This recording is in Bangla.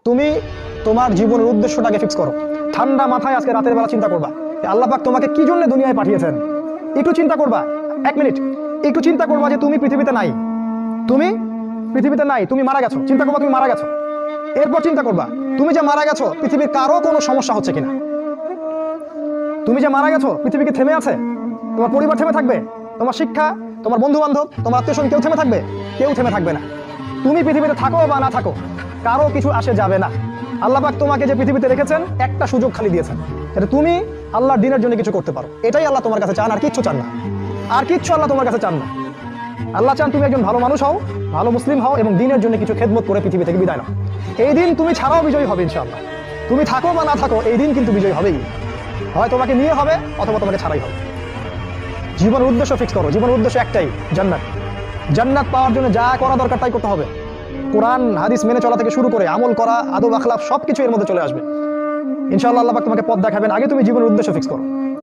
তুমি তোমার জীবনের উদ্দেশ্যটাকে ফিক্স করো। ঠান্ডা মাথায় আজকে রাতের বেলা চিন্তা করবা আল্লাহ পাক তোমাকে কি জন্য দুনিয়ায় পাঠিয়েছেন। একটু চিন্তা করবা, 1 মিনিট একটু চিন্তা করবা যে তুমি পৃথিবীতে নাই, তুমি পৃথিবীতে নাই, তুমি মারা গেছো। চিন্তা করবা তুমি মারা গেছো। এরপর চিন্তা করবা তুমি যে মারা গেছো পৃথিবীর কারো কোনো সমস্যা হচ্ছে কিনা। তুমি যে মারা গেছো পৃথিবী কি থেমে আছে? তোমার পরিবার থেমে থাকবে? তোমার শিক্ষা, তোমার বন্ধু বান্ধব, তোমার আত্মীয় স্বজন কেউ থেমে থাকবে? কেউ থেমে থাকবে না। তুমি পৃথিবীতে থাকো বা না থাকো কারো কিছু আসে যাবে না। আল্লাহ পাক তোমাকে যে পৃথিবীতে রেখেছেন একটা সুযোগ খালি দিয়েছেন, যাতে তুমি আল্লাহর দ্বীনের জন্য কিছু করতে পারো। এটাই আল্লাহ তোমার কাছে চান, আর কিচ্ছু চান না। আর কিচ্ছু আল্লাহ তোমার কাছে চান না। আল্লাহ চান তুমি একজন ভালো মানুষ হও, ভালো মুসলিম হও এবং দ্বীনের জন্য কিছু খেদমত করে পৃথিবী থেকে বিদায় নাও। এই দিন তুমি ছাড়াও বিজয়ী হবে ইনশাআল্লাহ। তুমি থাকো বা না থাকো এই দিন কিন্তু বিজয়ী হবেই। হয় তোমাকে নিয়ে হবে অথবা তোমাকে ছাড়াই হবে। জীবনের উদ্দেশ্য ফিক্স করো। জীবনের উদ্দেশ্য একটাই, জান্নাত। জান্নাত পাওয়ার জন্য যা করা দরকার তাই করতে হবে। কোরআন হাদিস মেনে চলা থেকে শুরু করে আমল করা, আদব আখলাক সবকিছু এর মধ্যে চলে আসবে ইনশাআল্লাহ। আল্লাহ পাক তোমাকে পথ দেখাবেন। আগে তুমি জীবনের উদ্দেশ্য ফিক্স করো।